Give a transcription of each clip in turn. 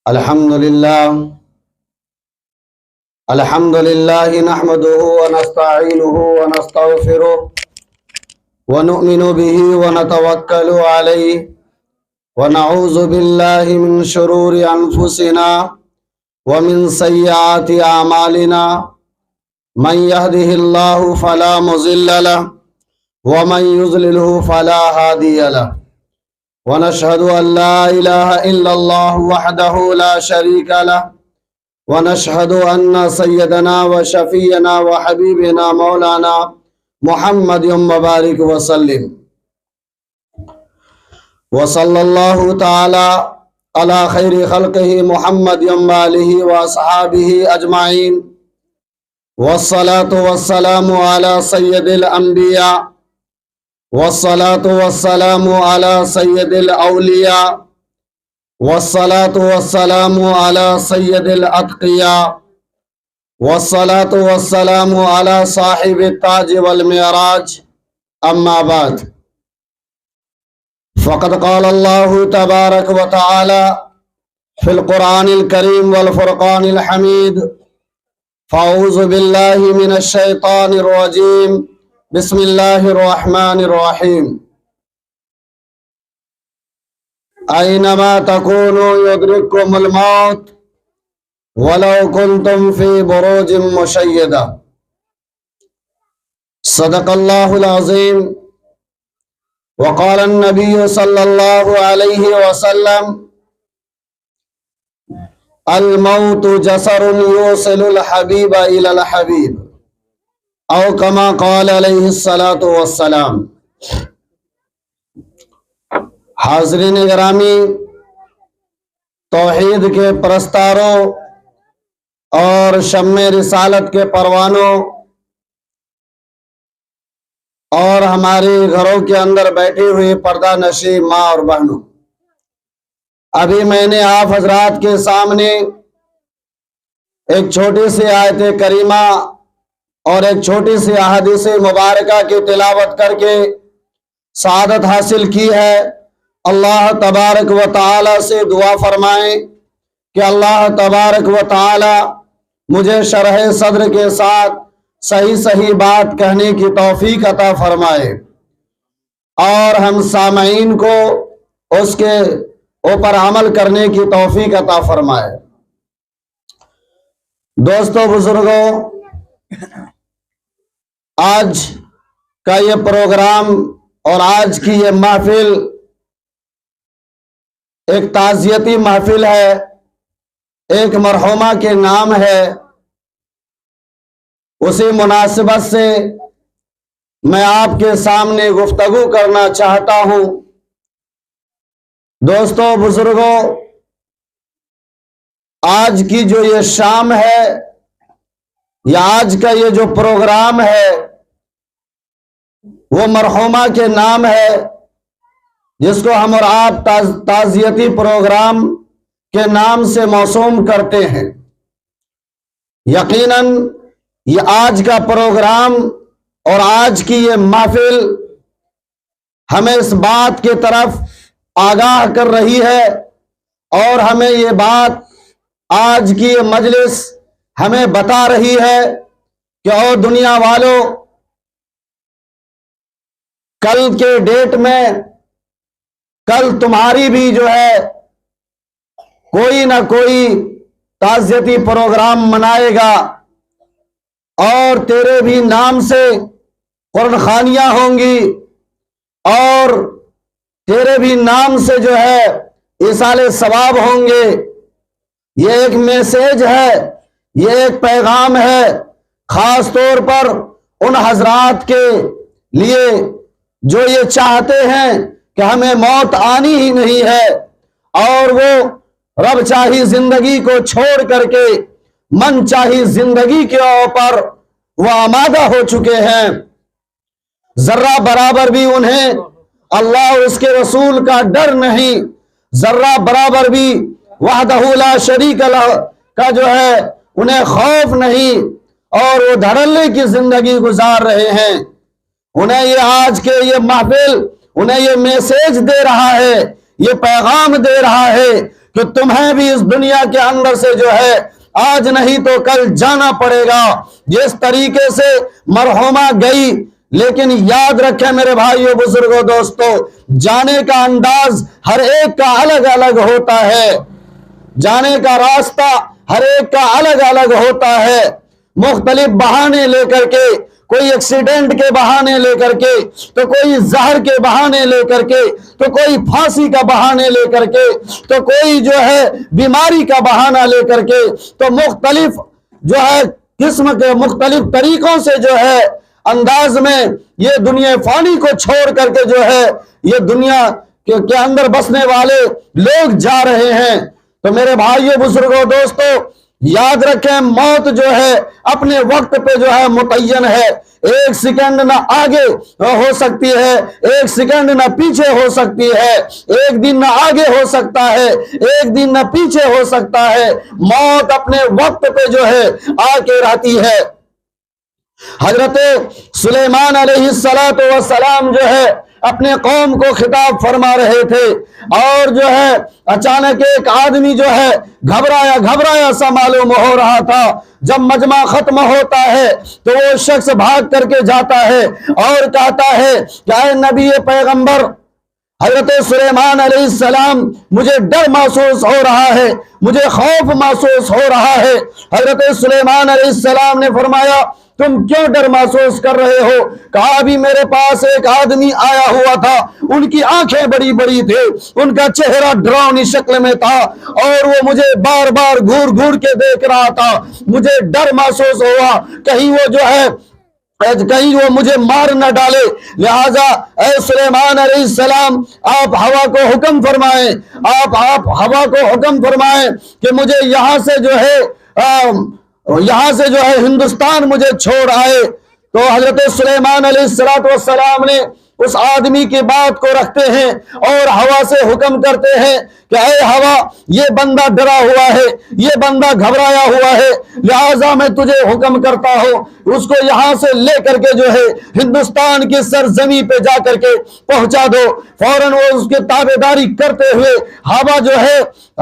الحمد لله نحمده ونستعينه ونستغفره ونؤمن به ونتوكل عليه ونعوذ بالله من شرور أنفسنا ومن سيئات أعمالنا من يهده الله فلا مضل له ومن يضلله فلا هادي له ونشهد أن لا إله إلا الله وحده لا شريك له ونشهد أن سيدنا وشفينا وحبيبنا مولانا محمد مبارك وسلم وصلى الله تعالى على خير خلقه محمد وآله وأصحابه أجمعين والصلاة والسلام على سيد الأنبياء والصلاة والسلام على سيد الأولياء والصلاة والسلام على سيد الأتقياء والصلاة والسلام على صاحب التاج والمعراج أما بعد فقد قال الله تبارك وتعالى في القرآن الكريم والفرقان الحميد فأعوذ بالله من الشيطان الرجيم بسم الله الرحمن الرحيم أينما تكونوا يدرككم الموت ولو كنتم في بروج مشيدة صدق الله العظيم وقال النبي صلى الله عليه وسلم الموت جسر يوصل الحبيب إلى الحبيب او کما قال علیہ الصلاۃ والسلام۔ حاضرین گرامی، توحید کے پرستاروں اور شمع رسالت کے پروانوں اور ہمارے گھروں کے اندر بیٹھی ہوئی پردہ نشی ماں اور بہنوں، ابھی میں نے آپ حضرات کے سامنے ایک چھوٹی سی آیت کریمہ اور ایک چھوٹی سی احادیث مبارکہ کی تلاوت کر کے سعادت حاصل کی ہے۔ اللہ تبارک و تعالی سے دعا فرمائیں کہ اللہ تبارک و تعالی مجھے شرح صدر کے ساتھ صحیح بات کہنے کی توفیق عطا فرمائے اور ہم سامعین کو اس کے اوپر عمل کرنے کی توفیق عطا فرمائے۔ دوستو بزرگوں، آج کا یہ پروگرام اور آج کی یہ محفل ایک تعزیتی محفل ہے، ایک مرحومہ کے نام ہے۔ اسی مناسبت سے میں آپ کے سامنے گفتگو کرنا چاہتا ہوں۔ دوستو بزرگوں، آج کی جو یہ شام ہے یا آج کا یہ جو پروگرام ہے وہ مرحومہ کے نام ہے، جس کو ہم اور آپ تعزیتی پروگرام کے نام سے موسوم کرتے ہیں۔ یقیناً یہ آج کا پروگرام اور آج کی یہ محفل ہمیں اس بات کی طرف آگاہ کر رہی ہے اور ہمیں یہ بات آج کی یہ مجلس ہمیں بتا رہی ہے کہ او دنیا والوں، کل کے ڈیٹ میں کل تمہاری بھی جو ہے کوئی نہ کوئی تعزیتی پروگرام منائے گا اور تیرے بھی نام سے قرآن خوانیاں ہوں گی اور تیرے بھی نام سے جو ہے ایصال ثواب ہوں گے۔ یہ ایک میسیج ہے، یہ ایک پیغام ہے، خاص طور پر ان حضرات کے لیے جو یہ چاہتے ہیں کہ ہمیں موت آنی ہی نہیں ہے اور وہ رب چاہی زندگی کو چھوڑ کر کے من چاہی زندگی کے اوپر وہ آمادہ ہو چکے ہیں۔ ذرہ برابر بھی انہیں اللہ اور اس کے رسول کا ڈر نہیں، ذرہ برابر بھی وحدہ لا شریک لہ کا جو ہے انہیں خوف نہیں، اور وہ دھڑلے کی زندگی گزار رہے ہیں۔ انہیں یہ آج کے یہ محفل انہیں یہ میسیج دے رہا ہے، یہ پیغام دے رہا ہے کہ تمہیں بھی اس دنیا کے اندر سے جو ہے آج نہیں تو کل جانا پڑے گا۔ جس طریقے سے مرحومہ گئی، لیکن یاد رکھیں میرے بھائیو بزرگوں دوستو، جانے کا انداز ہر ایک کا الگ الگ ہوتا ہے، جانے کا راستہ ہر ایک کا الگ الگ ہوتا ہے۔ مختلف بہانے لے کر کے، کوئی ایکسیڈنٹ کے بہانے لے کر کے، تو کوئی زہر کے بہانے لے کر کے، تو کوئی پھانسی کا بہانے لے کر کے، تو کوئی جو ہے بیماری کا بہانہ لے کر کے، تو مختلف جو ہے قسم کے مختلف طریقوں سے جو ہے انداز میں یہ دنیا فانی کو چھوڑ کر کے جو ہے یہ دنیا کے اندر بسنے والے لوگ جا رہے ہیں۔ تو میرے بھائیو بزرگوں دوستو، یاد رکھیں موت جو ہے اپنے وقت پہ جو ہے متعین ہے، ایک سیکنڈ نہ آگے ہو سکتی ہے، ایک سیکنڈ نہ پیچھے ہو سکتی ہے، ایک دن نہ آگے ہو سکتا ہے، ایک دن نہ پیچھے ہو سکتا ہے۔ موت اپنے وقت پہ جو ہے آ کے رہتی ہے۔ حضرت سلیمان علیہ السلام جو ہے اپنے قوم کو خطاب فرما رہے تھے، اور جو ہے اچانک ایک آدمی جو ہے گھبرایا سا معلوم ہو رہا تھا۔ جب مجمع ختم ہوتا ہے تو وہ شخص بھاگ کر کے جاتا ہے اور کہتا ہے کہ اے نبی پیغمبر حضرت سلیمان علیہ السلام، مجھے ڈر محسوس ہو رہا ہے، مجھے خوف محسوس ہو رہا ہے۔ حضرت سلیمان علیہ السلام نے فرمایا تم کیوں ڈر محسوس کر رہے ہو؟ کہا ابھی میرے پاس ایک آدمی آیا ہوا تھا، ان کی آنکھیں بڑی بڑی تھے، ان کا چہرہ ڈراؤنی شکل میں تھا، اور وہ مجھے بار بار گھور گھور کے دیکھ رہا تھا۔ مجھے ڈر محسوس ہوا کہیں وہ جو ہے کہیں وہ مجھے مار نہ ڈالے، لہذا اے سلیمان علیہ السلام آپ ہوا کو حکم فرمائیں، آپ ہوا کو حکم فرمائیں کہ مجھے یہاں سے جو ہے ہندوستان مجھے چھوڑ آئے۔ تو حضرت سلیمان علیہ السلام نے اس آدمی کی بات کو رکھتے ہیں اور ہوا سے حکم کرتے ہیں کہ اے ہوا، یہ بندہ ڈرا ہوا ہے، یہ بندہ گھبرایا ہوا ہے، لہٰذا میں تجھے حکم کرتا ہوں اس کو یہاں سے لے کر کے جو ہے ہندوستان کی سرزمین پہ جا کر کے پہنچا دو۔ فوراً وہ اس کی تابعداری کرتے ہوئے ہوا جو ہے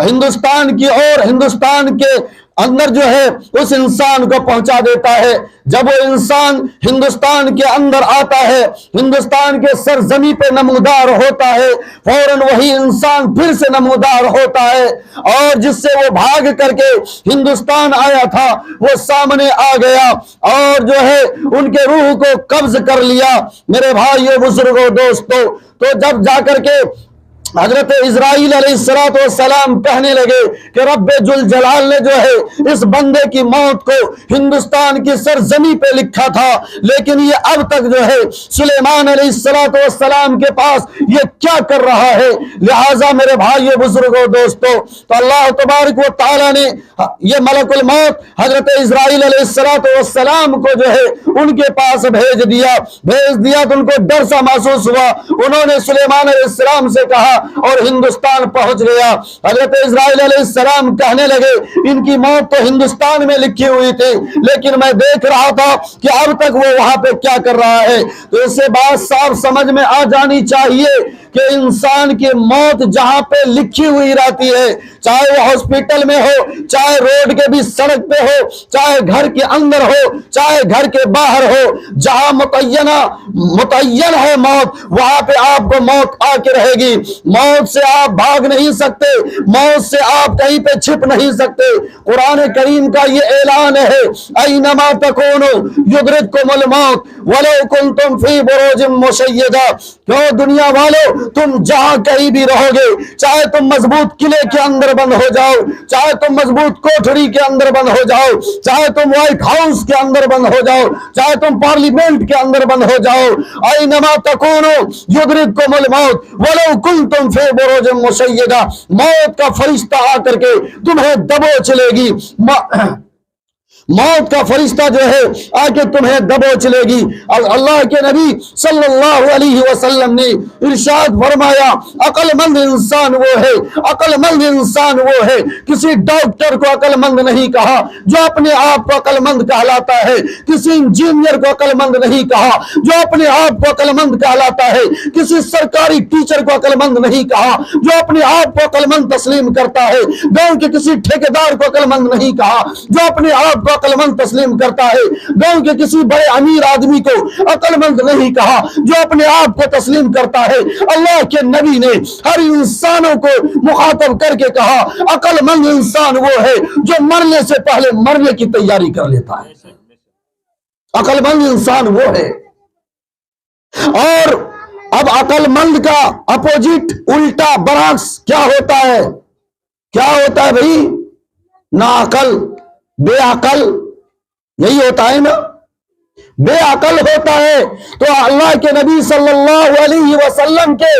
ہندوستان کی اور ہندوستان کے اندر جو ہے اس انسان کو پہنچا دیتا ہے۔ جب وہ انسان ہندوستان کے اندر آتا ہے، ہندوستان کے سرزمین پہ نمودار ہوتا ہے، فوراً وہی انسان پھر سے نمودار ہوتا ہے، اور جس سے وہ بھاگ کر کے ہندوستان آیا تھا وہ سامنے آ گیا اور جو ہے ان کے روح کو قبض کر لیا۔ میرے بھائیو بزرگوں دوستو، تو جب جا کر کے حضرت اسرائیل علیہ السلام کہنے لگے کہ رب ذوالجلال نے جو ہے اس بندے کی موت کو ہندوستان کی سرزمین پہ لکھا تھا، لیکن یہ اب تک جو ہے سلیمان علیہ السلام کے پاس یہ کیا کر رہا ہے؟ لہٰذا میرے بھائیو بزرگوں دوستو، تو اللہ تبارک و تعالیٰ نے یہ ملک الموت حضرت اسرائیل علیہ السلام کو جو ہے ان کے پاس بھیج دیا تو ان کو ڈر سا محسوس ہوا۔ انہوں نے سلیمان علیہ السلام سے کہا اور ہندوستان پہنچ گیا۔ حضرت اسرائیل علیہ السلام کہنے لگے ان کی موت تو ہندوستان میں لکھی ہوئی تھی، لیکن میں دیکھ رہا تھا کہ اب تک وہ وہاں پہ کیا کر رہا ہے۔ تو اس سے بات صاف سمجھ میں آ جانی چاہیے کہ انسان کی موت جہاں پہ لکھی ہوئی رہتی ہے، چاہے وہ ہاسپٹل میں ہو، چاہے روڈ کے بھی سڑک پہ ہو، چاہے گھر کے اندر ہو، چاہے گھر کے باہر ہو، جہاں متعین ہے موت، وہاں پہ آپ کو موت آ کے رہے گی۔ موت سے آپ بھاگ نہیں سکتے، موت سے آپ کہیں پہ چھپ نہیں سکتے۔ قرآن کریم کا یہ اعلان ہے اینما تکونوا یدرککم الموت ولو کنتم فی بروج مشیدہ۔ کیوں دنیا والو، تم جہاں کہیں بھی رہو گے، چاہے تم مضبوط قلعے کے اندر بند ہو جاؤ، چاہے تم مضبوط کوٹھری کے اندر بند ہو جاؤ، چاہے تم وائٹ ہاؤس کے اندر بند ہو جاؤ، چاہے تم پارلیمنٹ کے اندر بند ہو جاؤ، اینما تکونوا یدرککم الموت ولو کنتم فی بروج مشیدہ، موت کا فرشتہ آ کر کے تمہیں دبوچ لے گی۔ موت کا فرشتہ جو ہے آ کے تمہیں دبوچ لے گی. اور اللہ کے نبی صلی اللہ علیہ وسلم نے ارشاد فرمایا عقل مند انسان وہ ہے، عقل مند انسان وہ ہے. کسی ڈاکٹر کو عقل مند نہیں کہا جو اپنے آپ کو عقل مند کہلاتا ہے، کسی انجینئر کو عقل مند نہیں کہا جو اپنے آپ کو عقل مند کہلاتا ہے، کسی سرکاری ٹیچر کو عقل مند نہیں کہا جو اپنے آپ کو عقل مند تسلیم کرتا ہے، گاؤں کے کسی ٹھیکیدار کو عقل مند نہیں کہا جو اپنے آپ کو عقل مند تسلیم کرتا ہے، گاؤں کے کسی بڑے امیر آدمی کو عقل مند نہیں کہا جو اپنے آپ کو تسلیم کرتا ہے. اللہ کے نبی نے ہر انسانوں کو مخاطب کر کے کہا عقل مند انسان وہ ہے جو مرنے سے پہلے مرنے کی تیاری کر لیتا ہے. عقل مند انسان وہ ہے. اور اب عقل مند کا اپوزٹ الٹا برعکس کیا ہوتا ہے؟ کیا ہوتا ہے بھائی؟ نا عقل، بے عقل، یہی ہوتا ہے نا، بے عقل ہوتا ہے. تو اللہ کے نبی صلی اللہ علیہ وسلم کے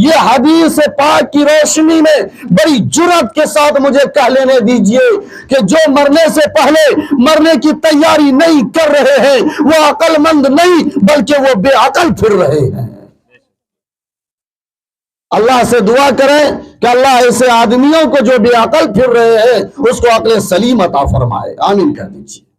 یہ حدیث پاک کی روشنی میں بڑی جرأت کے ساتھ مجھے کہہ لینے دیجئے کہ جو مرنے سے پہلے مرنے کی تیاری نہیں کر رہے ہیں وہ عقل مند نہیں بلکہ وہ بے عقل پھر رہے ہیں. اللہ سے دعا کریں کہ اللہ ایسے آدمیوں کو جو بے عقل پھر رہے ہیں اس کو عقل سلیم عطا فرمائے. آمین کہہ دیجیے.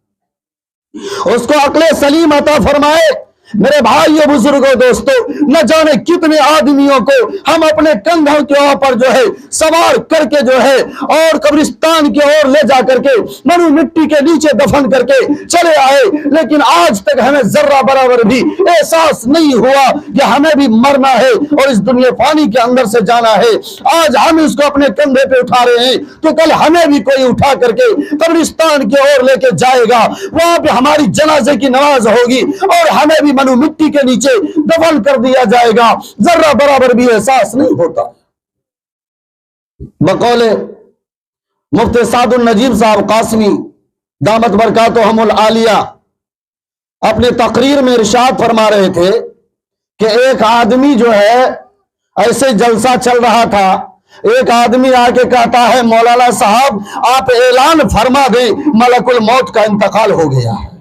اس کو عقل سلیم عطا فرمائے. میرے بھائیو بزرگوں دوستو، نہ جانے کتنے آدمیوں کو ہم اپنے کندھوں کے اوپر جو ہے سوار کر کے جو ہے اور قبرستان کی اور لے جا کر کے منو مٹی کے نیچے دفن کر کے چلے آئے، لیکن آج تک ہمیں ذرہ برابر بھی احساس نہیں ہوا کہ ہمیں بھی مرنا ہے اور اس دنیا فانی کے اندر سے جانا ہے. آج ہم اس کو اپنے کندھے پہ اٹھا رہے ہیں تو کل ہمیں بھی کوئی اٹھا کر کے قبرستان کی اور لے کے جائے گا، وہاں پہ ہماری جنازے کی نماز ہوگی اور ہمیں بھی منو مٹی کے نیچے دفن کر دیا جائے گا. ذرہ برابر بھی احساس نہیں ہوتا. بقول مفتی سعد النجیب صاحب قاسمی دامت برکاتہم العالیہ اپنے تقریر میں ارشاد فرما رہے تھے کہ ایک آدمی جو ہے ایسے جلسہ چل رہا تھا، ایک آدمی آ کے کہتا ہے مولانا صاحب آپ اعلان فرما دیں ملک الموت کا انتقال ہو گیا ہے.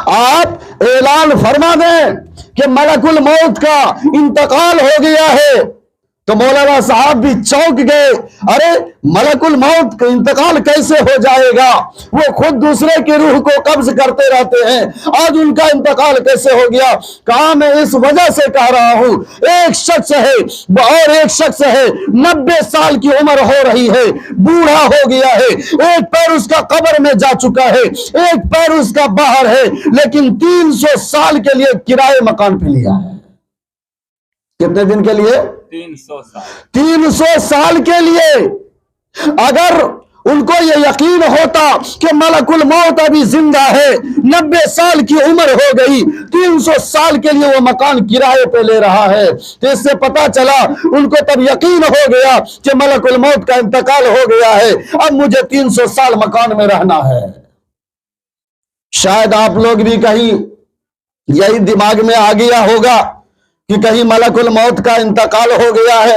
آپ اعلان فرما دیں کہ ملک الموت کا انتقال ہو گیا ہے. تو مولانا صاحب بھی چونک گئے، ارے ملک الموت کا انتقال کیسے ہو جائے گا؟ وہ خود دوسرے کی روح کو قبض کرتے رہتے ہیں، آج ان کا انتقال کیسے ہو گیا؟ کہا میں اس وجہ سے کہہ رہا ہوں، ایک شخص ہے اور ایک شخص ہے 90 سال کی عمر ہو رہی ہے، بوڑھا ہو گیا ہے، ایک پیر اس کا قبر میں جا چکا ہے، ایک پیر اس کا باہر ہے، لیکن 300 سال کے لیے کرائے مکان پہ لیا ہے. کتنے دن کے لیے؟ 300 سال کے لیے. اگر ان کو یہ یقین ہوتا کہ ملک الموت ابھی زندہ ہے، 90 سال کی عمر ہو گئی، 300 سال کے لیے وہ مکان کرائے پہ لے رہا ہے، تو اس سے پتا چلا ان کو تب یقین ہو گیا کہ ملک الموت کا انتقال ہو گیا ہے، اب مجھے 300 سال مکان میں رہنا ہے. شاید آپ لوگ بھی کہیں یہی دماغ میں آ گیا ہوگا کہ کہیں ملک الموت کا انتقال ہو گیا ہے،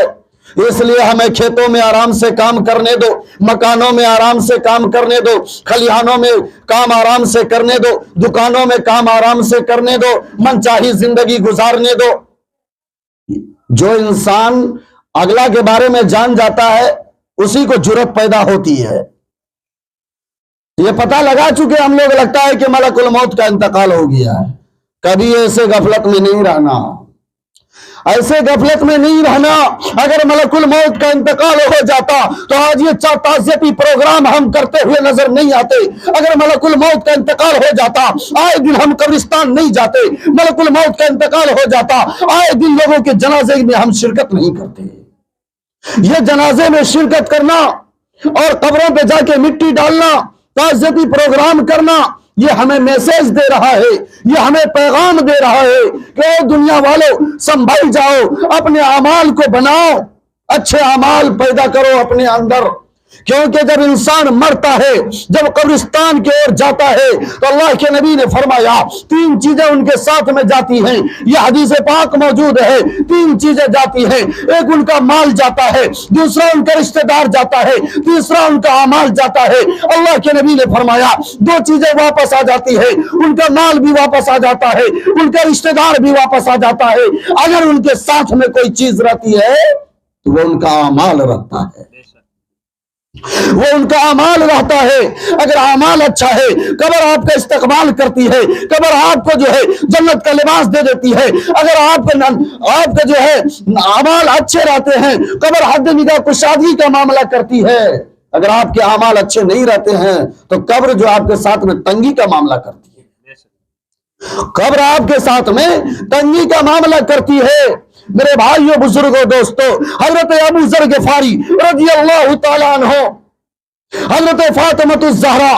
اس لیے ہمیں کھیتوں میں آرام سے کام کرنے دو، مکانوں میں آرام سے کام کرنے دو، کھلیانوں میں کام آرام سے کرنے دو، دکانوں میں کام آرام سے کرنے دو، من چاہی زندگی گزارنے دو. جو انسان اگلا کے بارے میں جان جاتا ہے اسی کو جرأت پیدا ہوتی ہے. یہ پتہ لگا چکے ہم لوگ، لگتا ہے کہ ملک الموت کا انتقال ہو گیا ہے. کبھی ایسے غفلت میں نہیں رہنا، ایسے غفلت میں نہیں رہنا. اگر ملک الموت کا انتقال ہو جاتا تو آج یہ تعزیتی پروگرام ہم کرتے ہوئے نظر نہیں آتے. اگر ملک الموت کا انتقال ہو جاتا آئے دن ہم قبرستان نہیں جاتے. ملک الموت کا انتقال ہو جاتا آئے دن لوگوں کے جنازے میں ہم شرکت نہیں کرتے. یہ جنازے میں شرکت کرنا اور قبروں پہ جا کے مٹی ڈالنا، تعزیتی پروگرام کرنا، یہ ہمیں میسج دے رہا ہے، یہ ہمیں پیغام دے رہا ہے کہ اے دنیا والوں سنبھل جاؤ، اپنے اعمال کو بناؤ، اچھے اعمال پیدا کرو اپنے اندر. کیونکہ جب انسان مرتا ہے، جب قبرستان کی اور جاتا ہے، تو اللہ کے نبی نے فرمایا 3 چیزیں ان کے ساتھ میں جاتی ہیں۔ یہ حدیث پاک موجود ہے، 3 چیزیں جاتی ہیں۔ ایک ان کا مال جاتا ہے، دوسرا ان کا رشتہ دار جاتا ہے، تیسرا ان کا اعمال جاتا ہے۔ اللہ کے نبی نے فرمایا 2 چیزیں واپس آ جاتی ہے، ان کا مال بھی واپس آ جاتا ہے، ان کا رشتہ دار بھی واپس آ جاتا ہے۔ اگر ان کے ساتھ میں کوئی چیز رہتی ہے تو وہ ان کا اعمال رہتا ہے، وہ ان کا اعمال رہتا ہے۔ اگر اعمال اچھا ہے، قبر آپ کا استقبال کرتی ہے، قبر آپ کو جو ہے جنت کا لباس دے دیتی ہے۔ اگر آپ کا جو ہے اعمال اچھے رہتے ہیں، قبر حد نگاہ کشادگی کا معاملہ کرتی ہے۔ اگر آپ کے اعمال اچھے نہیں رہتے ہیں تو قبر جو آپ کے ساتھ میں تنگی کا معاملہ کرتی ہے، قبر آپ کے ساتھ میں تنگی کا معاملہ کرتی ہے۔ میرے بھائیوں، بزرگوں، دوستوں، حضرت ابو ذر غفاری رضی اللہ تعالیٰ عنہ، حضرت فاطمہ الزہرا،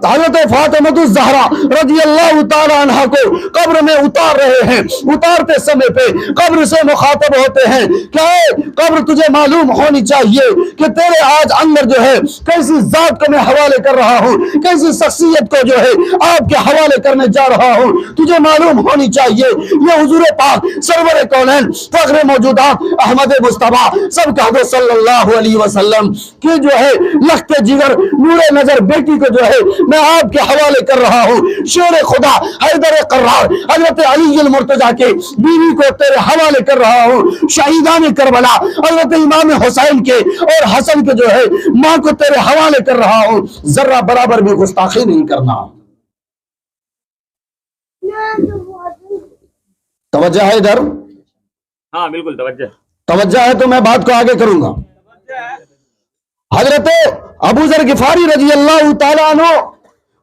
حضرت فاطمہ الزہرا رضی اللہ تعالیٰ عنہ کو قبر میں اتار رہے ہیں۔ اتارتے سمے پہ قبر سے مخاطب ہوتے ہیں کہ اے قبر، تجھے معلوم ہونی چاہیے کہ تیرے آج اندر جو ہے کیسی ذات کو میں حوالے کر رہا ہوں، کیسی شخصیت کو جو ہے آپ کے حوالے کرنے جا رہا ہوں، تجھے معلوم ہونی چاہیے۔ یہ حضور پاک سرور کونین فخر موجودات احمد مصطفیٰ سب کہہ دو صلی اللہ علیہ وسلم کی جو ہے لخت جگر نور نظر بیٹی کو جو ہے میں آپ کے حوالے کر رہا ہوں۔ شیر خدا حیدر قرار حضرت علی المرتضیٰ کے بیوی کو تیرے حوالے کر رہا ہوں۔ شہیدان کربلا حضرت امام حسین کے اور حسن کے جو ہے ماں کو تیرے حوالے کر رہا ہوں۔ ذرہ برابر بھی گستاخی نہیں کرنا۔ توجہ ہے ادھر؟ ہاں بالکل توجہ ہے تو میں بات کو آگے کروں گا۔ حضرت ابو ذر غفاری رضی اللہ تعالیٰ عنہ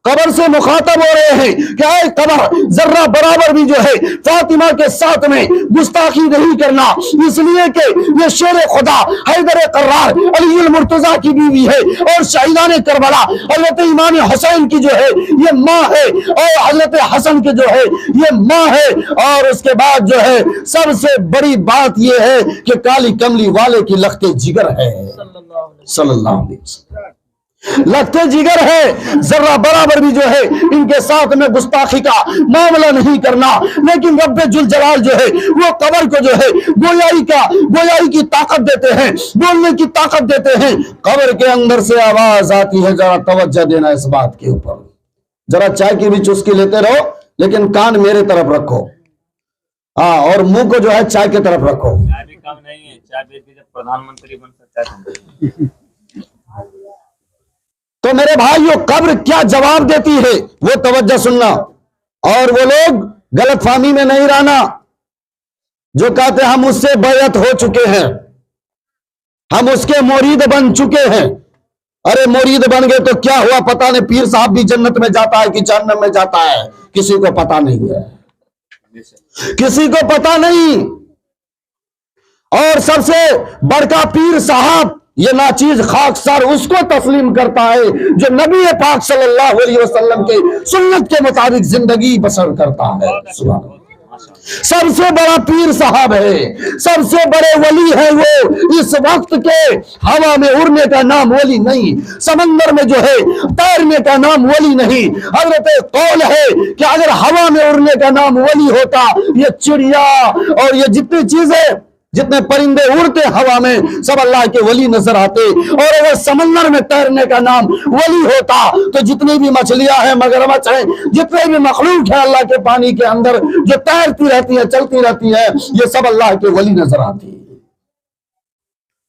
قبر سے مخاطب ہو رہے ہیں کہ اے قبر، ذرہ برابر بھی جو ہے فاطمہ کے ساتھ میں گستاخی نہیں کرنا، اس لیے کہ یہ شیر خدا حیدر قرار علی المرتضیٰ کی بیوی ہے اور شہیدان کربلا حضرت امام حسین کی جو ہے یہ ماں ہے، اور حضرت حسن کی جو ہے یہ ماں ہے، اور اس کے بعد جو ہے سب سے بڑی بات یہ ہے کہ کالی کملی والے کی لخت جگر ہے صلی اللہ علیہ وسلم، لگتے جگر ہے۔ ذرہ برابر بھی جو ہے ان کے ساتھ میں گستاخی کا معاملہ نہیں کرنا۔ لیکن رب ذوالجلال جو ہے وہ قبر کو جو ہے گویائی کی طاقت دیتے ہیں، بولنے کی طاقت دیتے ہیں۔ قبر کے اندر سے آواز آتی ہے، ذرا توجہ دینا اس بات کے اوپر۔ ذرا چائے کی بھی چسکی لیتے رہو لیکن کان میرے طرف رکھو، ہاں، اور منہ کو جو ہے چائے کی طرف رکھو۔ چائے بھی کم نہیں ہے، چائے پی کے جب پردھان منتری بن سکتا ہے۔ تو میرے بھائیو، قبر کیا جواب دیتی ہے وہ توجہ سننا، اور وہ لوگ غلط فہمی میں نہیں رہنا جو کہتے ہیں ہم اس سے بیعت ہو چکے ہیں، ہم اس کے مرید بن چکے ہیں۔ ارے مرید بن گئے تو کیا ہوا؟ پتہ نہیں پیر صاحب بھی جنت میں جاتا ہے کہ جہنم میں جاتا ہے، کسی کو پتہ نہیں ہے، کسی کو پتہ نہیں۔ اور سب سے بڑکا پیر صاحب یہ ناچیز خاکسار اس کو تسلیم کرتا ہے جو نبی پاک صلی اللہ علیہ وسلم کے سنت کے مطابق زندگی بسر کرتا ہے۔ سبحان اللہ۔ سب سے بڑا پیر صاحب ہے، سب سے بڑے ولی ہے وہ۔ اس وقت کے ہوا میں اڑنے کا نام ولی نہیں، سمندر میں جو ہے تیرنے کا نام ولی نہیں۔ حضرت قول ہے کہ اگر ہوا میں اڑنے کا نام ولی ہوتا، یہ چڑیا اور یہ جتنی چیزیں، جتنے پرندے اڑتے ہوا میں، سب اللہ کے ولی نظر آتے۔ اور اگر سمندر میں تیرنے کا نام ولی ہوتا تو جتنی بھی مچھلیاں ہیں، مگرمچھ ہیں، جتنے بھی مخلوق ہیں اللہ کے پانی کے اندر جو تیرتی رہتی ہے، چلتی رہتی ہے، یہ سب اللہ کے ولی نظر آتی۔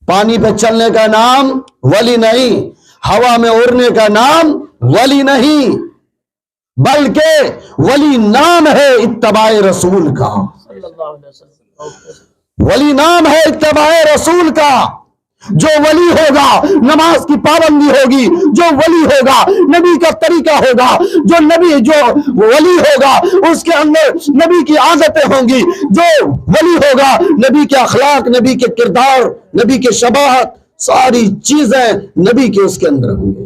پانی پہ چلنے کا نام ولی نہیں، ہوا میں اڑنے کا نام ولی نہیں، بلکہ ولی نام ہے اتباع رسول کا۔ ولی نام ہے اتباع رسول کا۔ جو ولی ہوگا نماز کی پابندی ہوگی، جو ولی ہوگا نبی کا طریقہ ہوگا، جو ولی ہوگا اس کے اندر نبی کی عادتیں ہوں گی، جو ولی ہوگا نبی کے اخلاق، نبی کے کردار، نبی کے شباہت، ساری چیزیں نبی کے اس کے اندر ہوں گے۔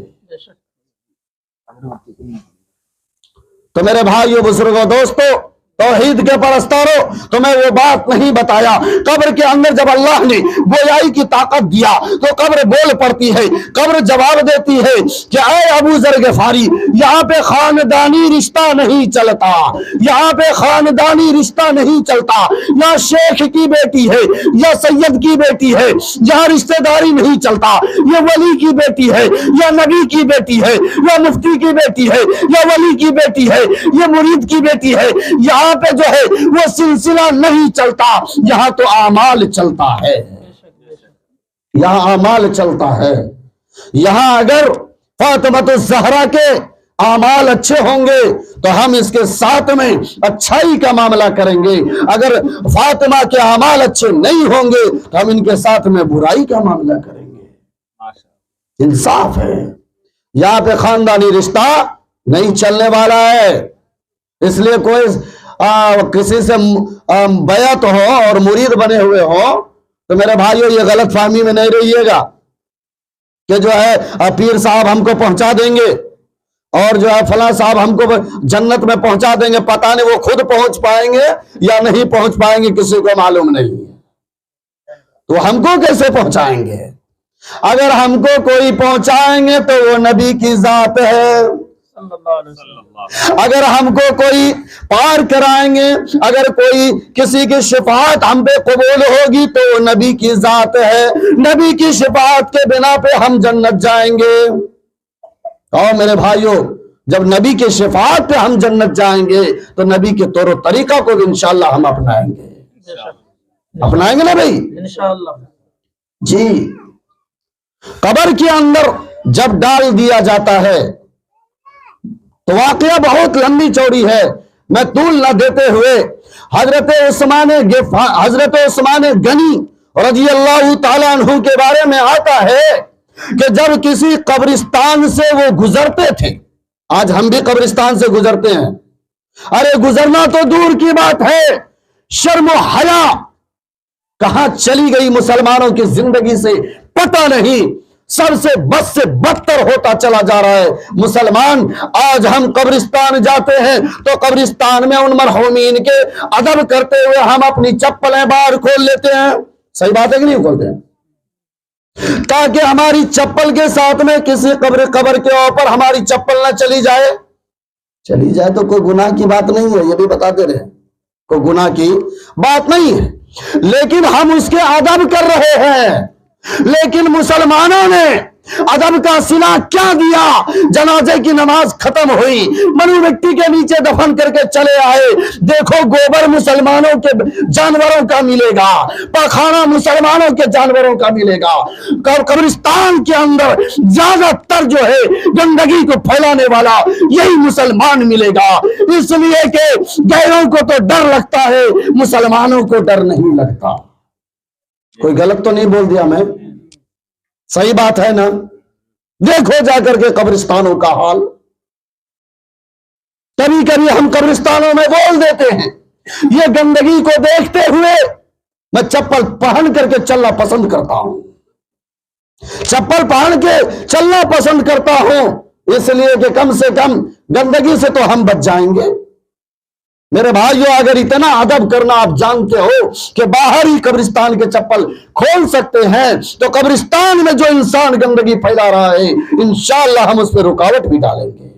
تو میرے بھائیو، بزرگوں، دوستو، توحید کے پرستاروں تمہیں وہ بات نہیں بتایا؟ قبر کے اندر جب اللہ نے گویائی کی طاقت دیا تو قبر بول پڑتی ہے، قبر جواب دیتی ہے کہ اے ابو ذر غفاری، یہاں پہ خاندانی رشتہ نہیں چلتا، یہاں پہ خاندانی رشتہ نہیں چلتا، یا شیخ کی بیٹی ہے یا سید کی بیٹی ہے، یہاں رشتہ داری نہیں چلتا، یہ ولی کی بیٹی ہے یا نبی کی بیٹی ہے یا مفتی کی بیٹی ہے یا ولی کی بیٹی ہے، یہ مرید کی بیٹی ہے، یہاں پہ جو ہے وہ سلسلہ نہیں چلتا، یہاں تو اعمال چلتا ہے، یہاں اعمال چلتا ہے۔ یہاں اگر فاطمۃ الزہرا کے اعمال اچھے ہوں گے تو ہم اس کے ساتھ میں اچھائی کا معاملہ کریں گے، اگر فاطمہ کے اعمال اچھے نہیں ہوں گے تو ہم ان کے ساتھ میں برائی کا معاملہ کریں گے۔ انصاف ہے، یہاں پہ خاندانی رشتہ نہیں چلنے والا ہے، اس لیے کوئی کسی سے بیعت ہو اور مرید بنے ہوئے ہو تو میرے بھائیو یہ غلط فہمی میں نہیں رہیے گا کہ جو ہے پیر صاحب ہم کو پہنچا دیں گے اور جو ہے فلاں صاحب ہم کو جنت میں پہنچا دیں گے، پتہ نہیں وہ خود پہنچ پائیں گے یا نہیں پہنچ پائیں گے، کسی کو معلوم نہیں ہے، تو ہم کو کیسے پہنچائیں گے؟ اگر ہم کو کوئی پہنچائیں گے تو وہ نبی کی ذات ہے، اگر ہم کو کوئی پار کرائیں گے، اگر کوئی کسی کی شفاعت ہم پہ قبول ہوگی تو وہ نبی کی ذات ہے، نبی کی شفاعت کے بنا پہ ہم جنت جائیں گے۔ اور میرے بھائیوں جب نبی کی شفاعت پہ ہم جنت جائیں گے تو نبی کے طور و طریقہ کو بھی انشاءاللہ ہم اپنائیں گے، اپنائیں گے نا بھائی انشاءاللہ جی۔ قبر کے اندر جب ڈال دیا جاتا ہے تو واقعہ بہت لمبی چوڑی ہے، میں طول نہ دیتے ہوئے حضرت عثمان غنی رضی اللہ تعالیٰ عنہ کے بارے میں آتا ہے کہ جب کسی قبرستان سے وہ گزرتے تھے، آج ہم بھی قبرستان سے گزرتے ہیں، ارے گزرنا تو دور کی بات ہے، شرم و حیا کہاں چلی گئی مسلمانوں کی زندگی سے پتہ نہیں، سب سے بد سے بدتر ہوتا چلا جا رہا ہے مسلمان۔ آج ہم قبرستان جاتے ہیں تو قبرستان میں ان مرحومین کے ادب کرتے ہوئے ہم اپنی چپلیں باہر کھول لیتے ہیں، صحیح بات ہے کہ نہیں کھولتے ہیں؟ تاکہ ہماری چپل کے ساتھ میں کسی قبر کے اوپر ہماری چپل نہ چلی جائے تو کوئی گناہ کی بات نہیں ہے، یہ بھی بتاتے رہے، کوئی گناہ کی بات نہیں ہے، لیکن ہم اس کے ادب کر رہے ہیں۔ لیکن مسلمانوں نے ادب کا صلہ کیا دیا؟ جنازے کی نماز ختم ہوئی، منو مٹی کے نیچے دفن کر کے چلے آئے، دیکھو گوبر مسلمانوں کے جانوروں کا ملے گا، پاخانہ مسلمانوں کے جانوروں کا ملے گا، قبرستان کے اندر زیادہ تر جو ہے گندگی کو پھیلانے والا یہی مسلمان ملے گا، اس لیے کہ غیروں کو تو ڈر لگتا ہے، مسلمانوں کو ڈر نہیں لگتا۔ کوئی غلط تو نہیں بول دیا میں؟ صحیح بات ہے نا؟ دیکھو جا کر کے قبرستانوں کا حال، کبھی کبھی ہم قبرستانوں میں بول دیتے ہیں، یہ گندگی کو دیکھتے ہوئے میں چپل پہن کر کے چلنا پسند کرتا ہوں، چپل پہن کے چلنا پسند کرتا ہوں، اس لیے کہ کم سے کم گندگی سے تو ہم بچ جائیں گے۔ میرے بھائیو اگر اتنا ادب کرنا آپ جانتے ہو کہ باہر ہی قبرستان کے چپل کھول سکتے ہیں تو قبرستان میں جو انسان گندگی پھیلا رہا ہے انشاءاللہ ہم اس پہ رکاوٹ بھی ڈالیں گے،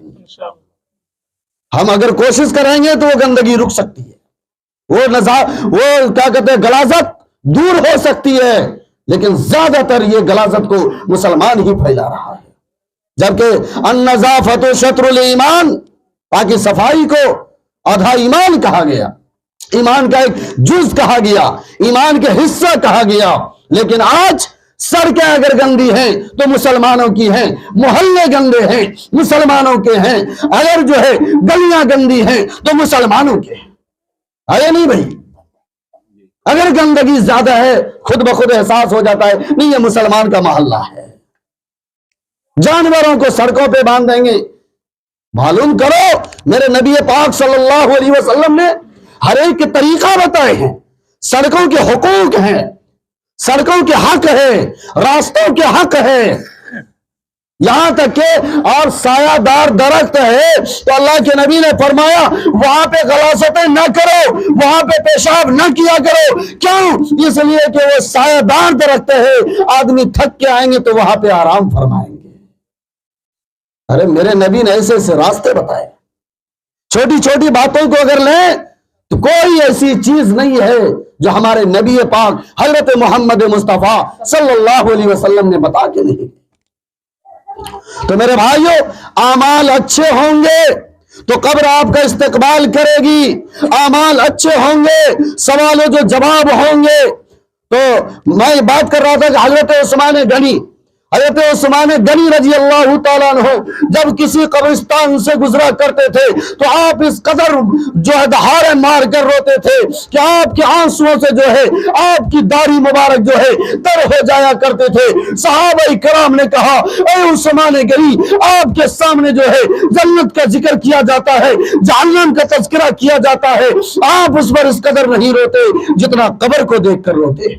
ہم اگر کوشش کریں گے تو وہ گندگی رک سکتی ہے، وہ کیا کہتے ہیں غلاظت دور ہو سکتی ہے، لیکن زیادہ تر یہ غلاظت کو مسلمان ہی پھیلا رہا ہے، جبکہ النظافۃ شطر الایمان، تاکہ صفائی کو آدھا ایمان کہا گیا، ایمان کا ایک جز کہا گیا، ایمان کے حصہ کہا گیا، لیکن آج سڑکیں اگر گندی ہیں تو مسلمانوں کی ہیں، محلے گندے ہیں مسلمانوں کے ہیں، اگر جو ہے گلیاں گندی ہیں تو مسلمانوں کے ہیں، ہے نہیں بھائی؟ اگر گندگی زیادہ ہے خود بخود احساس ہو جاتا ہے نہیں یہ مسلمان کا محلہ ہے، جانوروں کو سڑکوں پہ باندھ دیں گے۔ معلوم کرو میرے نبی پاک صلی اللہ علیہ وسلم نے ہر ایک کے طریقہ بتائے ہیں، سڑکوں کے حقوق ہیں، سڑکوں کے حق ہے، راستوں کے حق ہے، یہاں تک کہ اور سایہ دار درخت ہے تو اللہ کے نبی نے فرمایا وہاں پہ غلاستیں نہ کرو، وہاں پہ پیشاب نہ کیا کرو۔ کیوں؟ اس لیے کہ وہ سایہ دار درخت ہے، آدمی تھک کے آئیں گے تو وہاں پہ آرام فرمائیں گے۔ ارے میرے نبی نے ایسے ایسے راستے بتائے۔ چھوٹی چھوٹی باتوں کو اگر لیں تو کوئی ایسی چیز نہیں ہے جو ہمارے نبی پاک حضرت محمد مصطفیٰ صلی اللہ علیہ وسلم نے بتا کے نہیں۔ تو میرے بھائیوں، اعمال اچھے ہوں گے تو قبر آپ کا استقبال کرے گی، اعمال اچھے ہوں گے، سوالوں جو جواب ہوں گے۔ تو میں بات کر رہا تھا کہ حضرت عثمان غنی رضی اللہ تعالیٰ عنہ جب کسی قبرستان سے گزرا کرتے تھے تو آپ اس قدر جو ہے دہاڑے مار کر روتے تھے کہ آپ کے آنسوؤں سے جو ہے آپ کی داڑھی مبارک جو ہے تر ہو جایا کرتے تھے۔ صحابہ کرام نے کہا اے عثمان غنی، آپ کے سامنے جو ہے جنت کا ذکر کیا جاتا ہے، جہنم کا تذکرہ کیا جاتا ہے، آپ اس پر اس قدر نہیں روتے جتنا قبر کو دیکھ کر روتے،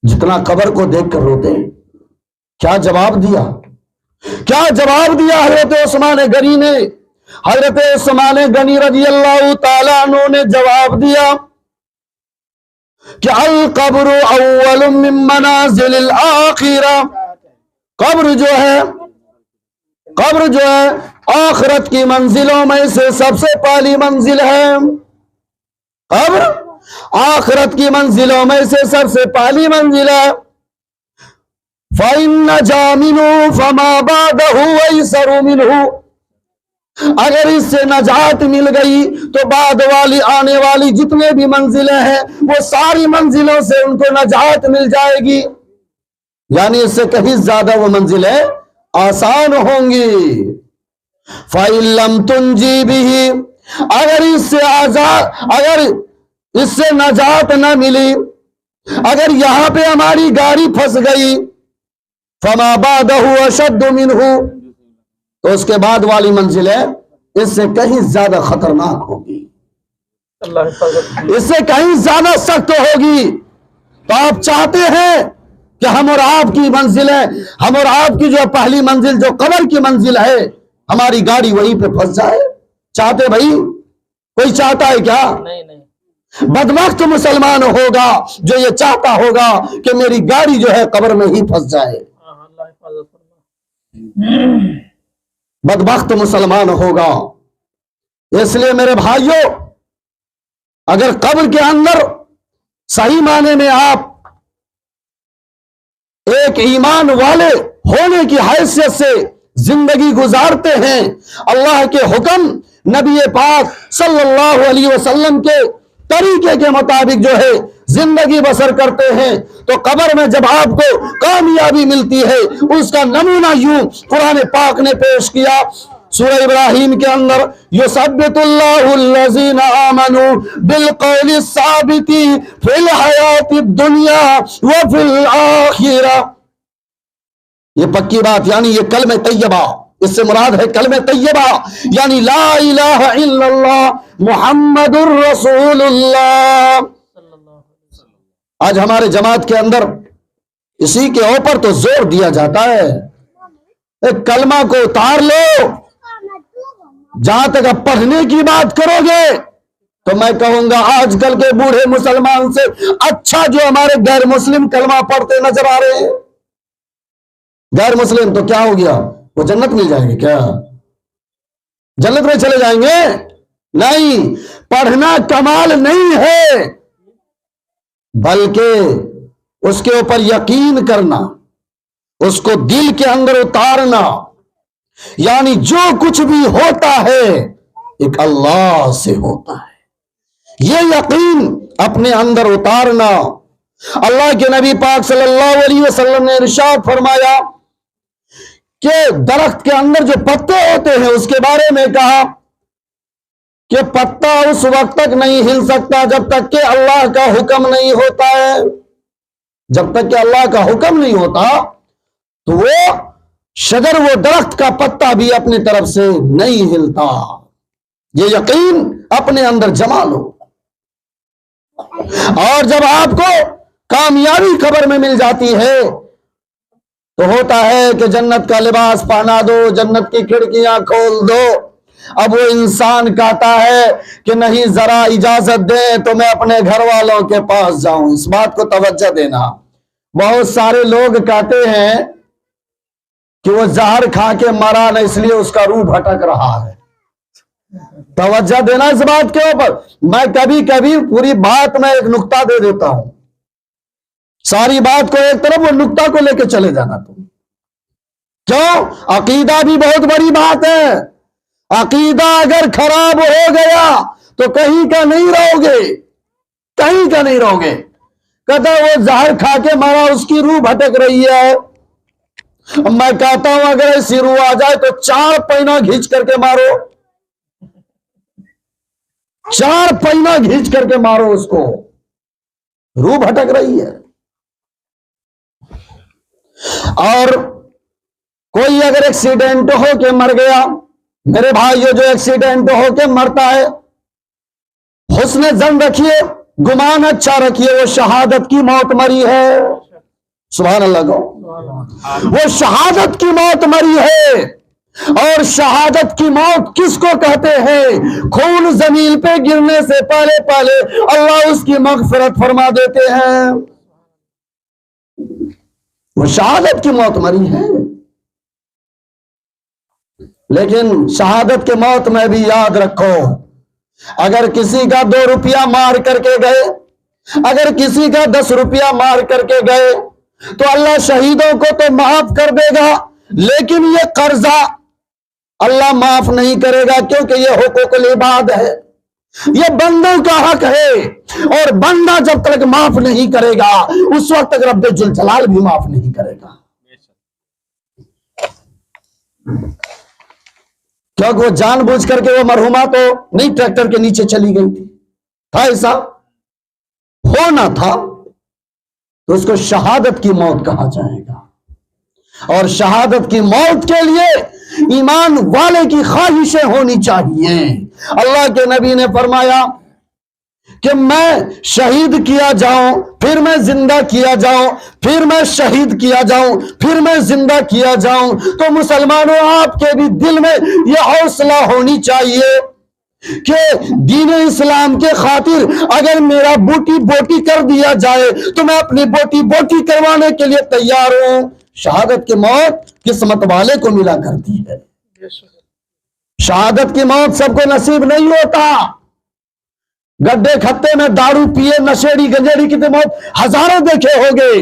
جتنا قبر کو دیکھ کر روتے۔ کیا جواب دیا؟ کیا جواب دیا حضرت عثمان غنی نے؟ حضرت عثمان غنی رضی اللہ تعالیٰ عنہ نے جواب دیا کہ القبر اول من منازل الآخرہ، قبر جو ہے آخرت کی منزلوں میں سے سب سے پہلی منزل ہے۔ قبر آخرت کی منزلوں میں سے سب سے پہلی منزل ہے۔ فَإِنَّ نَجَا مِنْهُ فَمَا بَعْدَهُ أَيْسَرُ مِنْهُ، اگر اس سے نجات مل گئی تو بعد والی آنے والی جتنے بھی منزلیں ہیں وہ ساری منزلوں سے ان کو نجات مل جائے گی، یعنی اس سے کہیں زیادہ وہ منزلیں آسان ہوں گی۔ فَإِن لَمْ تُنْجِ بِهِ، اگر اس سے نجات نہ ملی، اگر یہاں پہ ہماری گاڑی پھنس گئی، فما بعدہ اشد منہ، تو اس کے بعد والی منزلیں اس سے کہیں زیادہ خطرناک ہوگی، اس سے کہیں زیادہ سخت ہوگی۔ تو آپ چاہتے ہیں کہ ہم اور آپ کی منزلیں، ہم اور آپ کی جو پہلی منزل جو قبر کی منزل ہے، ہماری گاڑی وہیں پہ پھنس جائے؟ چاہتے بھائی؟ کوئی چاہتا ہے کیا؟ بدبخت مسلمان ہوگا جو یہ چاہتا ہوگا کہ میری گاڑی جو ہے قبر میں ہی پھنس جائے۔ بدبخت مسلمان ہوگا۔ اس لیے میرے بھائیوں، اگر قبر کے اندر صحیح معنی میں آپ ایک ایمان والے ہونے کی حیثیت سے زندگی گزارتے ہیں، اللہ کے حکم، نبی پاک صلی اللہ علیہ وسلم کے طریقے کے مطابق جو ہے زندگی بسر کرتے ہیں، تو قبر میں جب آپ کو کامیابی ملتی ہے اس کا نمونہ یوں قرآن پاک نے پیش کیا سورہ ابراہیم کے اندر، یثبت اللہ الذین آمنوا بالقول الثابت فی الحیات الدنیا وفی الآخرہ۔ یہ پکی بات، یعنی یہ کلمہ طیبہ، اس سے مراد ہے کلمہ طیبہ، یعنی لا الہ الا اللہ محمد الرسول اللہ۔ آج ہمارے جماعت کے اندر اسی کے اوپر تو زور دیا جاتا ہے، ایک کلمہ کو اتار لو۔ جہاں تک اب پڑھنے کی بات کرو گے تو میں کہوں گا آج کل کے بوڑھے مسلمان سے اچھا جو ہمارے غیر مسلم کلمہ پڑھتے نظر آ رہے ہیں۔ غیر مسلم تو کیا ہو گیا؟ وہ جنت مل جائیں گے کیا؟ جنت میں چلے جائیں گے؟ نہیں، پڑھنا کمال نہیں ہے، بلکہ اس کے اوپر یقین کرنا، اس کو دل کے اندر اتارنا، یعنی جو کچھ بھی ہوتا ہے ایک اللہ سے ہوتا ہے، یہ یقین اپنے اندر اتارنا۔ اللہ کے نبی پاک صلی اللہ علیہ وسلم نے ارشاد فرمایا کہ درخت کے اندر جو پتے ہوتے ہیں اس کے بارے میں کہا کہ پتا اس وقت تک نہیں ہل سکتا جب تک کہ اللہ کا حکم نہیں ہوتا ہے۔ جب تک کہ اللہ کا حکم نہیں ہوتا تو وہ شجر، وہ درخت کا پتا بھی اپنی طرف سے نہیں ہلتا۔ یہ یقین اپنے اندر جما لو، اور جب آپ کو کامیابی خبر میں مل جاتی ہے تو ہوتا ہے کہ جنت کا لباس پہنا دو، جنت کی کھڑکیاں کھول دو، اب وہ انسان کہتا ہے کہ نہیں ذرا اجازت دیں تو میں اپنے گھر والوں کے پاس جاؤں۔ اس بات کو توجہ دینا، بہت سارے لوگ کہتے ہیں کہ وہ زہر کھا کے مرا نہ، اس لیے اس کا روح بھٹک رہا ہے۔ توجہ دینا اس بات کے اوپر۔ میں کبھی کبھی پوری بات میں ایک نقطہ دے دیتا ہوں، ساری بات کو ایک طرف، وہ نقطہ کو لے کے چلے جانا تم۔ کیوں؟ عقیدہ بھی بہت بڑی بات ہے۔ عقیدہ اگر خراب ہو گیا تو کہیں کا نہیں رہو گے، کہیں کا نہیں رہو گے۔ کہتا وہ زہر کھا کے مرا، اس کی روح بھٹک رہی ہے۔ میں کہتا ہوں اگر ایسی روح آ جائے تو 4 پہنا گھینچ کر کے مارو، 4 پہنا گھینچ کر کے مارو اس کو، روح بھٹک رہی ہے۔ اور کوئی اگر ایکسیڈنٹ ہو کے مر گیا، میرے بھائیو جو ایکسیڈنٹ ہو کے مرتا ہے، حسن ظن رکھیے، گمان اچھا رکھیے، وہ شہادت کی موت مری ہے۔ سبحان اللہ کو، وہ شہادت کی موت مری ہے۔ اور شہادت کی موت کس کو کہتے ہیں؟ خون زمین پہ گرنے سے پہلے پہلے اللہ اس کی مغفرت فرما دیتے ہیں، وہ شہادت کی موت مری ہے۔ لیکن شہادت کی موت میں بھی یاد رکھو، اگر کسی کا 2 روپیہ مار کر کے گئے، اگر کسی کا 10 روپیہ مار کر کے گئے تو اللہ شہیدوں کو تو معاف کر دے گا، لیکن یہ قرضہ اللہ معاف نہیں کرے گا، کیونکہ یہ حقوق العباد ہے، یہ بندوں کا حق ہے، اور بندہ جب تک معاف نہیں کرے گا اس وقت تک رب ذوالجلال بھی معاف نہیں کرے گا۔ کیونکہ وہ جان بوجھ کر کے وہ مرحومہ تو نہیں ٹریکٹر کے نیچے چلی گئی تھی، تھا ایسا ہونا تھا، تو اس کو شہادت کی موت کہا جائے گا۔ اور شہادت کی موت کے لیے ایمان والے کی خواہشیں ہونی چاہیے۔ اللہ کے نبی نے فرمایا کہ میں شہید کیا جاؤں، پھر میں زندہ کیا جاؤں، پھر میں شہید کیا جاؤں، پھر میں زندہ کیا جاؤں، تو مسلمانوں آپ کے بھی دل میں یہ حوصلہ ہونی چاہیے کہ دین اسلام کے خاطر اگر میرا بوٹی بوٹی کر دیا جائے تو میں اپنی بوٹی بوٹی کروانے کے لیے تیار ہوں۔ شہادت کی موت قسمت والے کو ملا کرتی ہے، شہادت کی موت سب کو نصیب نہیں ہوتا۔ گڈھے کھتے میں دارو پیے نشیڑی گنجیڑی کی موت ہزاروں دیکھے ہوگے،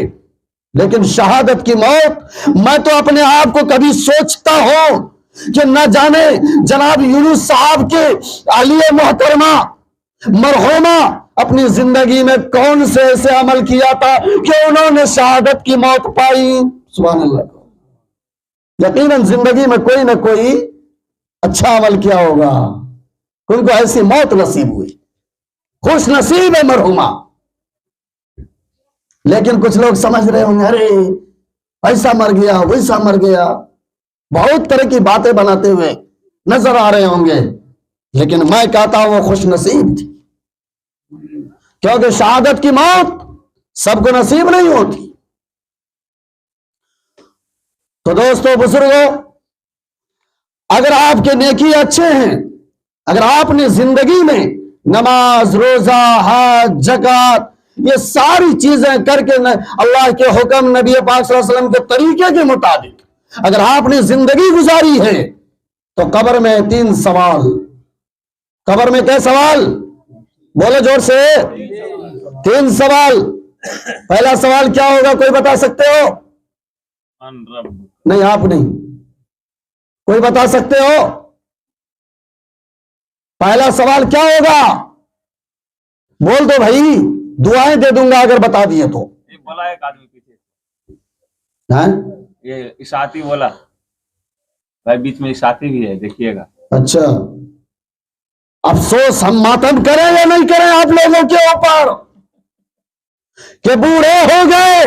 لیکن شہادت کی موت میں تو اپنے آپ کو کبھی سوچتا ہوں کہ نہ جانے جناب یونس صاحب کے اہلیہ محترمہ مرحومہ اپنی زندگی میں کون سے ایسے عمل کیا تھا کہ انہوں نے شہادت کی موت پائی۔ سبحان اللہ، یقیناً زندگی میں کوئی نہ کوئی اچھا عمل کیا ہوگا، ان کو ایسی موت نصیب ہوئی، خوش نصیب ہے مرحومہ۔ لیکن کچھ لوگ سمجھ رہے ہوں گے ارے ایسا مر گیا ویسا مر گیا، بہت طرح کی باتیں بناتے ہوئے نظر آ رہے ہوں گے، لیکن میں کہتا ہوں وہ خوش نصیب تھی، کیونکہ شہادت کی موت سب کو نصیب نہیں ہوتی۔ تو دوستو بزرگوں، اگر آپ کے نیکی اچھے ہیں، اگر آپ نے زندگی میں نماز روزہ حج زکات یہ ساری چیزیں کر کے اللہ کے حکم نبی پاک صلی اللہ علیہ وسلم کے طریقے کے مطابق اگر آپ نے زندگی گزاری ہے تو قبر میں 3 سوال، قبر میں کیا سوال؟ بولو زور سے، 3 سوال۔ پہلا سوال کیا ہوگا کوئی بتا سکتے ہو؟ نہیں آپ نہیں، کوئی بتا سکتے ہو؟ پہلا سوال کیا ہوگا؟ بول دو بھائی، دعائیں دے دوں گا اگر بتا دیے تو۔ یہ بولا ایک آدمی پیچھے، ہاں یہ اشاعتی بولا بھائی، بیچ میں اشاعتی بھی ہے، دیکھیے گا۔ اچھا، افسوس ہم ماتم کریں یا نہیں کریں آپ لوگوں کے اوپر کہ بوڑھے ہو گئے،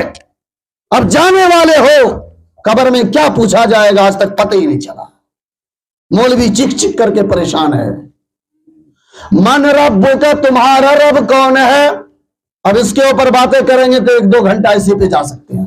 اب جانے والے ہو، قبر میں کیا پوچھا جائے گا آج تک پتہ ہی نہیں چلا۔ مولوی چک چک کر کے پریشان ہے، من رب کا، تمہارا رب کون ہے؟ اب اس کے اوپر باتیں کریں گے تو 1-2 گھنٹہ اسی پہ جا سکتے ہیں۔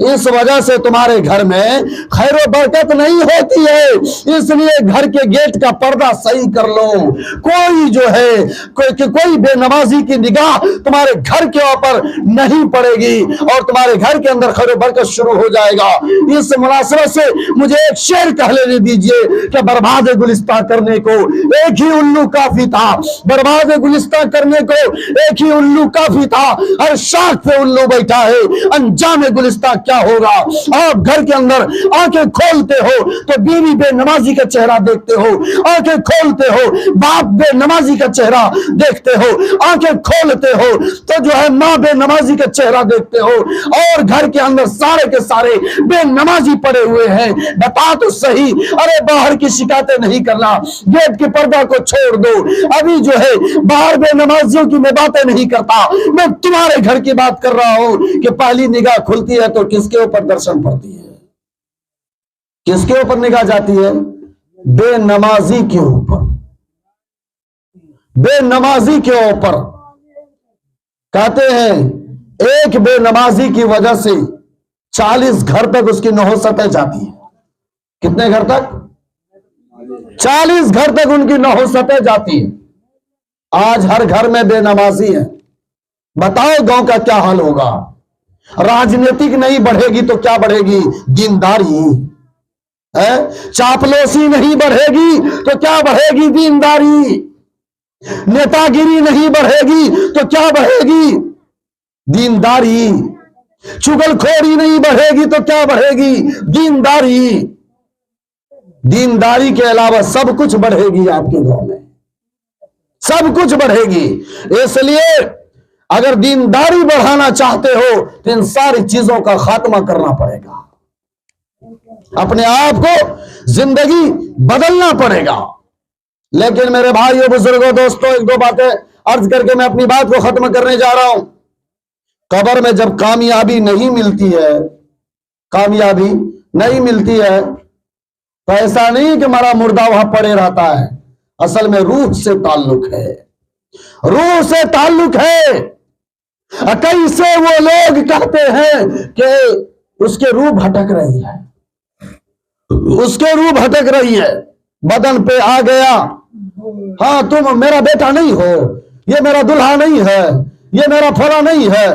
اس وجہ سے تمہارے گھر میں خیر و برکت نہیں ہوتی ہے، اس لیے گھر کے گیٹ کا پردہ صحیح کر لو۔ کوئی جو ہے کوئی بے نمازی کی نگاہ تمہارے گھر کے اوپر نہیں پڑے گی اور تمہارے گھر کے اندر خیر و برکت شروع ہو جائے گا۔ اس مناسبت سے مجھے ایک شعر کہہ لینے دیجئے کہ برباد گلستہ کرنے کو ایک ہی الو کافی تھا، برباد گلستہ کرنے کو ایک ہی الو کافی تھا، ہر شاخ پہ الو بیٹھا ہے، انجام گلستہ کیا ہوگا؟ آپ گھر کے اندر آنکھیں کھولتے ہو تو بیوی بے نمازی کا چہرہ دیکھتے ہو، آنکھیں کھولتے ہو باپ بے نمازی کا چہرہ دیکھتے ہو، آنکھیں کھولتے ہو تو جو ہے ماں بے نمازی کا چہرہ دیکھتے ہو، اور گھر کے اندر سارے کے سارے بے نمازی پڑے ہوئے ہیں۔ بتا تو صحیح، ارے باہر کی شکایتیں نہیں کرنا، گیٹ کے پردہ کو چھوڑ دو۔ ابھی جو ہے باہر بے نمازیوں کی میں باتیں نہیں کرتا، میں تمہارے گھر کی بات کر رہا ہوں کہ پہلی نگاہ کھلتی ہے تو کس کے اوپر درشن پڑتی ہے؟ کس کے اوپر نگاہ جاتی ہے؟ بے نمازی کے اوپر، بے نمازی کے اوپر۔ کہتے ہیں ایک بے نمازی کی وجہ سے 40 گھر تک اس کی نحوستیں جاتی ہیں۔ کتنے گھر تک؟ 40 گھر تک ان کی نحوستیں جاتی ہیں۔ آج ہر گھر میں بے نمازی ہے، بتاؤ گاؤں کا کیا حال ہوگا؟ راجنیتک نہیں بڑھے گی تو کیا بڑھے گی؟ دینداری۔ چاپلوسی نہیں بڑھے گی تو کیا بڑھے گی؟ دینداری۔ نیتا گیری نہیں بڑھے گی تو کیا بڑھے گی؟ دینداری۔ چگل خوری نہیں بڑھے گی تو کیا بڑھے گی؟ دینداری۔ دینداری کے علاوہ سب کچھ بڑھے گی آپ کے گاؤں میں، سب کچھ بڑھے گی۔ اس لیے اگر دینداری بڑھانا چاہتے ہو تو ان ساری چیزوں کا خاتمہ کرنا پڑے گا، اپنے آپ کو زندگی بدلنا پڑے گا۔ لیکن میرے بھائیو بزرگوں دوستوں، ایک دو باتیں عرض کر کے میں اپنی بات کو ختم کرنے جا رہا ہوں۔ قبر میں جب کامیابی نہیں ملتی ہے، کامیابی نہیں ملتی ہے تو ایسا نہیں کہ ہمارا مردہ وہاں پڑے رہتا ہے، اصل میں روح سے تعلق ہے، روح سے تعلق ہے۔ کیسے وہ لوگ کہتے ہیں کہ اس کے روح بھٹک رہی ہے، اس کے روح بھٹک رہی ہے، بدن پہ آ گیا، ہاں تم میرا بیٹا نہیں ہو، یہ میرا دلہا نہیں ہے، یہ میرا پھولا نہیں ہے۔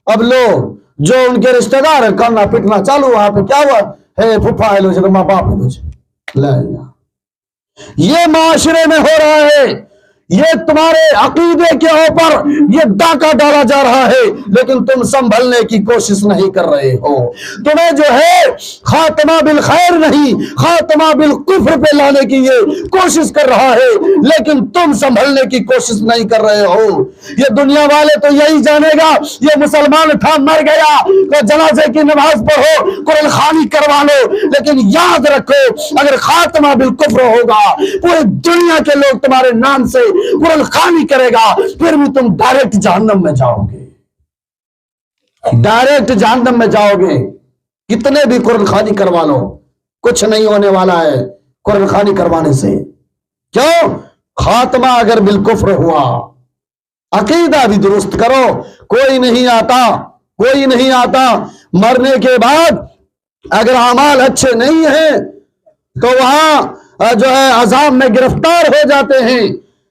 اب لوگ جو ان کے رشتہ دار ہیں کرنا پٹنا چالو، وہاں پہ کیا ہوا ہے؟ پھپھا ہے لو جی، ماں باپ ہے لو جی۔ یہ معاشرے میں ہو رہا ہے، یہ تمہارے عقیدے کے اوپر یہ ڈاکہ ڈالا جا رہا ہے، لیکن تم سنبھلنے کی کوشش نہیں کر رہے ہو۔ تمہیں جو ہے خاتمہ بالخیر نہیں، خاتمہ بالکفر پہ لانے کی یہ کوشش کر رہا ہے، لیکن تم سنبھلنے کی کوشش نہیں کر رہے ہو۔ یہ دنیا والے تو یہی جانے گا یہ مسلمان تھا مر گیا تو جنازے کی نماز پڑھو، قرآن خوانی کروا لو، لیکن یاد رکھو اگر خاتمہ بالکفر ہوگا پوری دنیا کے لوگ تمہارے نام سے قرآن خوانی کرے گا، پھر بھی تم ڈائریکٹ جہنم میں جاؤ گے، ڈائریکٹ جہنم میں جاؤ گے۔ کتنے بھی قرآن خوانی کروا لو، کچھ نہیں ہونے والا ہے قرآن خوانی کروانے سے۔ کیوں؟ خاتمہ اگر بالکفر ہوا، عقیدہ بھی درست کرو۔ کوئی نہیں آتا، کوئی نہیں آتا مرنے کے بعد اگر اعمال اچھے نہیں ہیں تو وہاں جو ہے عذاب میں گرفتار ہو جاتے ہیں۔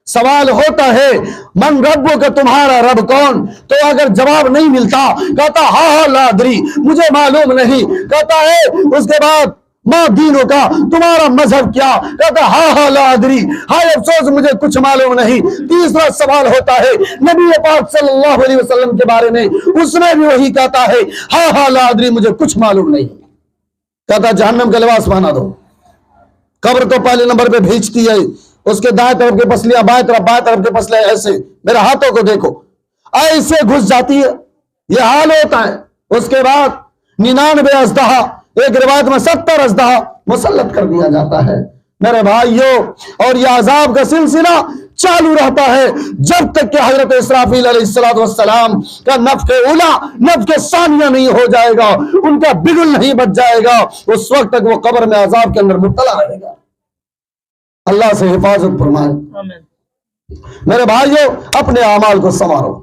سوال ہوتا ہے من ربو کا، تمہارا رب کون؟ تو اگر جواب نہیں ملتا کہتا ہاں لا ادری، مجھے معلوم نہیں، کہتا ہے اس کے بعد ما دینوں کا، تمہارا مذہب کیا؟ کہتا ہاں لا ادری، ہائے افسوس مجھے کچھ معلوم نہیں۔ تیسرا سوال ہوتا ہے نبی پاک صلی اللہ علیہ وسلم کے بارے میں، اس میں بھی وہی کہتا ہے ہاں لا ادری، مجھے کچھ معلوم نہیں۔ کہتا جہنم کا لباس پہنا دو۔ قبر تو پہلے نمبر پہ بھیجتی ہے، اس کے دائیں طرف کے پسلیاں بائیں طرف کے پسلے ایسے، میرے ہاتھوں کو دیکھو، ایسے گھس جاتی ہے، یہ حال ہوتا ہے۔ اس کے بعد 99 اژدہا، ایک روایت میں 70 اژدہا مسلط کر دیا جاتا ہے میرے بھائیوں، اور یہ عذاب کا سلسلہ چالو رہتا ہے جب تک کہ حضرت اسرافیل علیہ السلام کا نفخ اولا نفخ ثانیہ نہیں ہو جائے گا، ان کا بگل نہیں بچ جائے گا، اس وقت تک وہ قبر میں عذاب کے اندر مبتلا رہے گا۔ اللہ سے حفاظت فرمائے۔ میرے بھائیوں اپنے اعمال کو سنوارو،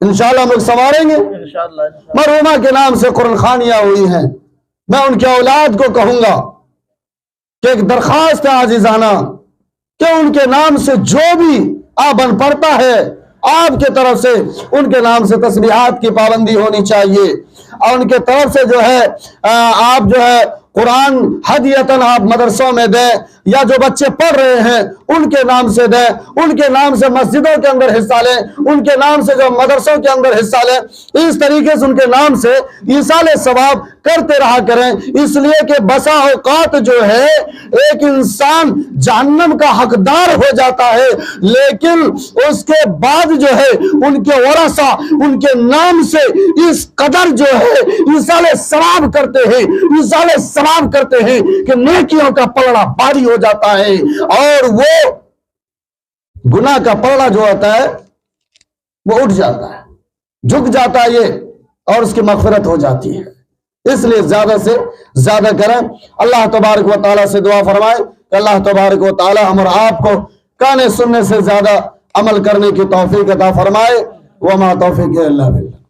انشاءاللہ ہم لوگ سنواریں گے. انشاءاللہ مرحومہ کے نام سے قرآن خوانیاں ہوئی ہیں. میں ان کے اولاد کو کہوں گا کہ ایک درخواست ہے عزیزانہ کہ ان کے نام سے جو بھی آبن پڑتا ہے آپ کے طرف سے ان کے نام سے تسبیحات کی پابندی ہونی چاہیے، اور ان کے طرف سے جو ہے آپ جو ہے قرآن ہدیتاً آپ مدرسوں میں دیں، یا جو بچے پڑھ رہے ہیں ان کے نام سے دیں، ان کے نام سے مسجدوں کے اندر حصہ لیں، ان کے نام سے جو مدرسوں کے اندر حصہ لیں. اس طریقے سے ان کے نام سے ایصال ثواب کرتے رہا کریں، اس لیے کہ بسا اوقات جو ہے ایک انسان جہنم کا حقدار ہو جاتا ہے، لیکن اس کے بعد جو ہے ان کے ورثہ ان کے نام سے اس قدر جو ہے ایصال ثواب کرتے ہیں، ایصال ثواب کرتے ہیں کہ نیکیوں کا پلڑا بھاری ہو جاتا ہے، اور وہ گناہ کا پلڑا جو ہوتا ہے وہ اٹھ جاتا ہے، جھک جاتا ہے یہ، اور اس کی مغفرت ہو جاتی ہے. اس لیے زیادہ سے زیادہ کریں. اللہ تبارک و تعالیٰ سے دعا فرمائے کہ اللہ تبارک و تعالیٰ ہم اور آپ کو کہنے سننے سے زیادہ عمل کرنے کی توفیق عطا فرمائے. وما توفیق الا باللہ.